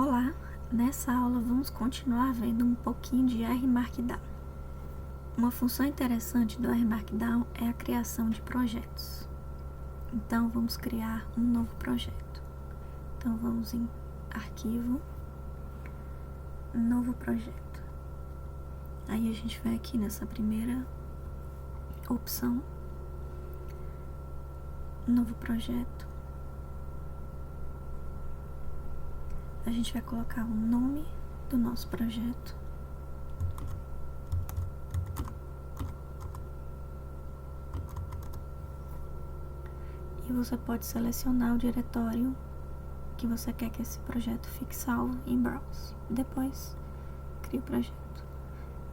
Olá, nessa aula vamos continuar vendo um pouquinho de R Markdown. Uma função interessante do R Markdown é a criação de projetos. Então vamos criar um novo projeto. Então vamos em Arquivo, Novo Projeto. Aí a gente vai aqui nessa primeira opção, Novo Projeto. A gente vai colocar o nome do nosso projeto. E você pode selecionar o diretório que você quer que esse projeto fique salvo em Browse. Depois, crie o projeto.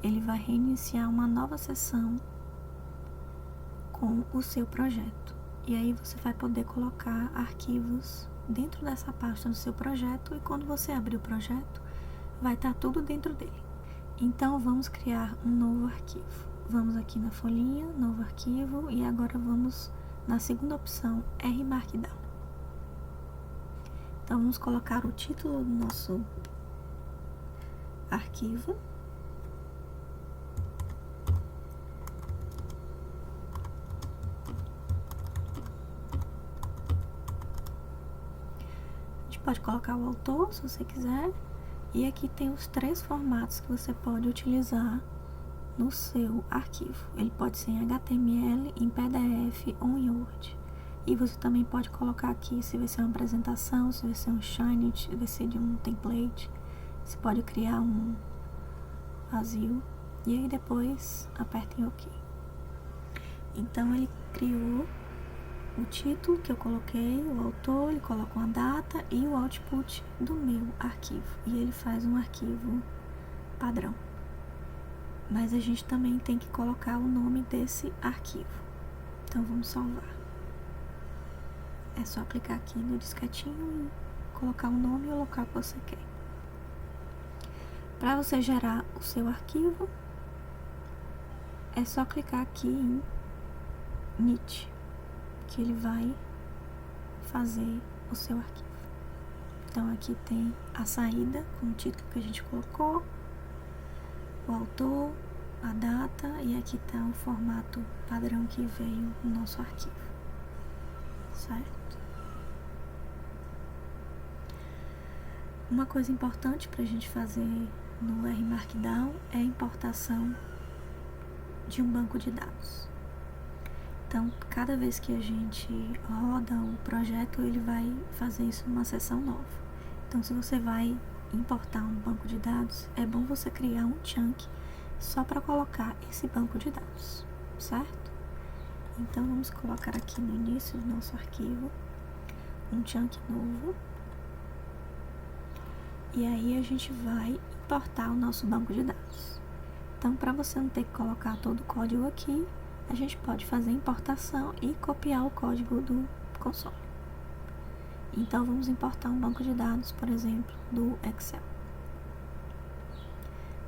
Ele vai reiniciar uma nova sessão com o seu projeto. E aí você vai poder colocar arquivos dentro dessa pasta do seu projeto, e quando você abrir o projeto, vai estar tudo dentro dele. Então vamos criar um novo arquivo. Vamos aqui na folhinha, novo arquivo, e agora vamos na segunda opção, R Markdown. Então vamos colocar o título do nosso arquivo. Pode colocar o autor, se você quiser. E aqui tem os 3 formatos que você pode utilizar no seu arquivo. Ele pode ser em HTML, em PDF ou em Word. E você também pode colocar aqui se vai ser uma apresentação, se vai ser um Shiny, se vai ser de um template. Você pode criar um vazio. E aí depois aperta em OK. Então ele criou o título que eu coloquei, o autor, ele coloca uma data e o output do meu arquivo. E ele faz um arquivo padrão. Mas a gente também tem que colocar o nome desse arquivo. Então vamos salvar. É só clicar aqui no disquetinho e colocar o nome e o local que você quer. Para você gerar o seu arquivo, é só clicar aqui em Init, que ele vai fazer o seu arquivo. Então aqui tem a saída com o título que a gente colocou, o autor, a data, e aqui está o formato padrão que veio no nosso arquivo, certo? Uma coisa importante para a gente fazer no R Markdown é a importação de um banco de dados. Então, cada vez que a gente roda o projeto, ele vai fazer isso numa seção nova. Então, se você vai importar um banco de dados, é bom você criar um chunk só para colocar esse banco de dados, certo? Então, vamos colocar aqui no início do nosso arquivo um chunk novo. E aí, a gente vai importar o nosso banco de dados. Então, para você não ter que colocar todo o código aqui, a gente pode fazer importação e copiar o código do console. Então, vamos importar um banco de dados, por exemplo, do Excel.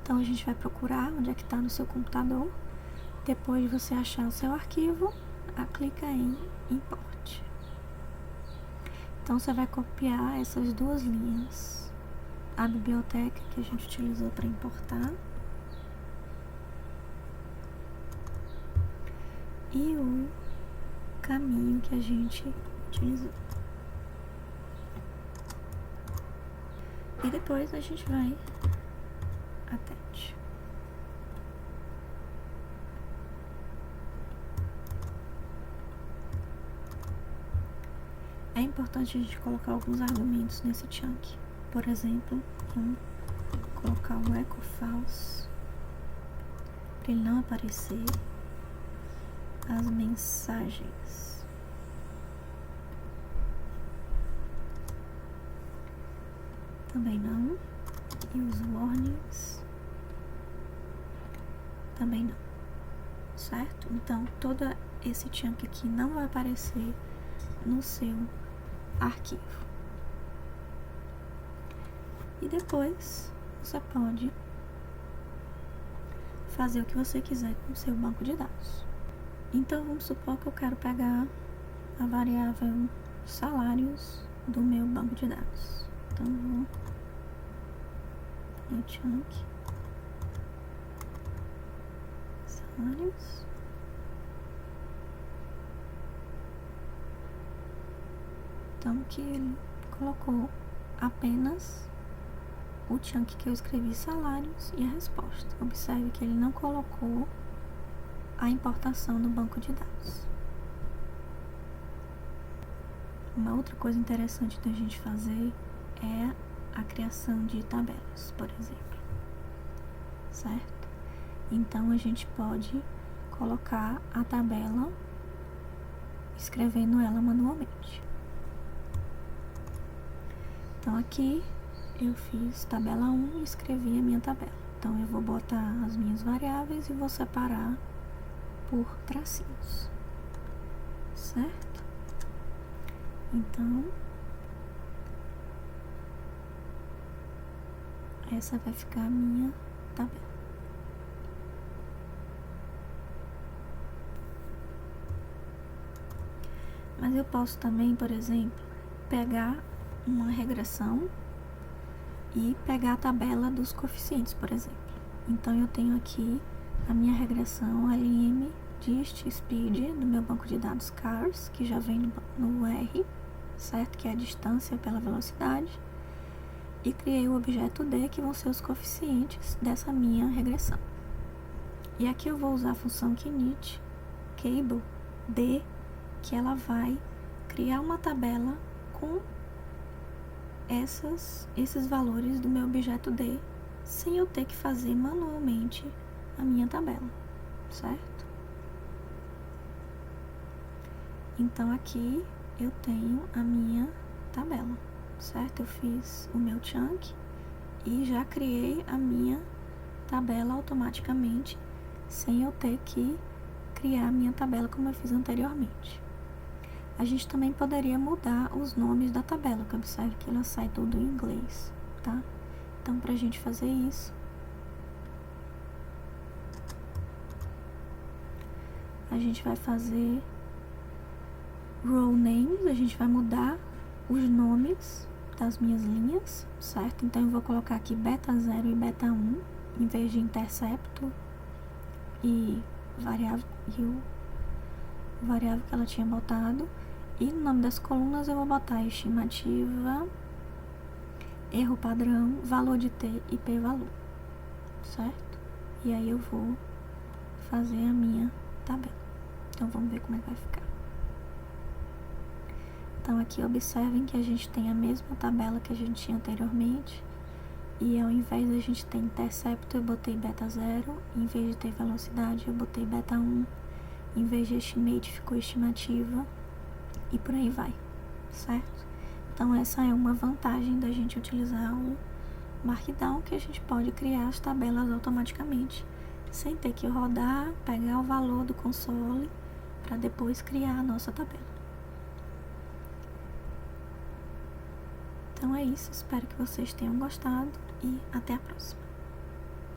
Então, a gente vai procurar onde é que está no seu computador. Depois de você achar o seu arquivo, clica em Import. Então, você vai copiar essas 2 linhas. A biblioteca que a gente utilizou para importar e o caminho que a gente utilizou. E depois a gente vai Attach. É importante a gente colocar alguns argumentos nesse chunk. Por exemplo, vamos colocar o echo false para ele não aparecer as mensagens. Também não. E os warnings também não, certo? Então, todo esse chunk aqui não vai aparecer no seu arquivo. E depois você pode fazer o que você quiser com o seu banco de dados. Então, vamos supor que eu quero pegar a variável salários do meu banco de dados. Então, vou meu chunk, salários, então que ele colocou apenas o chunk que eu escrevi salários e a resposta. Observe que ele não colocou a importação no banco de dados. Uma outra coisa interessante da gente fazer é a criação de tabelas, por exemplo, certo? Então a gente pode colocar a tabela escrevendo ela manualmente. Então aqui eu fiz tabela 1 e escrevi a minha tabela. Então eu vou botar as minhas variáveis e vou separar por tracinhos, certo? Então essa vai ficar a minha tabela. Mas eu posso também, por exemplo, pegar uma regressão e pegar a tabela dos coeficientes, por exemplo. Então eu tenho aqui a minha regressão LM Dist Speed do meu banco de dados Cars, que já vem no R, certo? Que é a distância pela velocidade. E criei o objeto D, que vão ser os coeficientes dessa minha regressão. E aqui eu vou usar a função init cable D, que ela vai criar uma tabela com esses valores do meu objeto D, sem eu ter que fazer manualmente a minha tabela, certo? Então aqui eu tenho a minha tabela, certo? Eu fiz o meu chunk e já criei a minha tabela automaticamente, sem eu ter que criar a minha tabela como eu fiz anteriormente. A gente também poderia mudar os nomes da tabela, que observe que ela sai tudo em inglês, tá? Então, pra gente fazer isso, a gente vai fazer row names, a gente vai mudar os nomes das minhas linhas, certo? Então, eu vou colocar aqui beta 0 e beta 1, em vez de intercepto e variável, o variável que ela tinha botado. E no nome das colunas eu vou botar estimativa, erro padrão, valor de T e p-valor, certo? E aí eu vou fazer a minha tabela. Então vamos ver como é que vai ficar. Então aqui observem que a gente tem a mesma tabela que a gente tinha anteriormente. E ao invés de a gente ter intercepto, eu botei beta 0. Em vez de ter velocidade, eu botei beta 1. Em vez de estimate, ficou estimativa. E por aí vai, certo? Então essa é uma vantagem da gente utilizar o Markdown, que a gente pode criar as tabelas automaticamente, sem ter que rodar, pegar o valor do console para depois criar a nossa tabela. Então é isso, espero que vocês tenham gostado e até a próxima.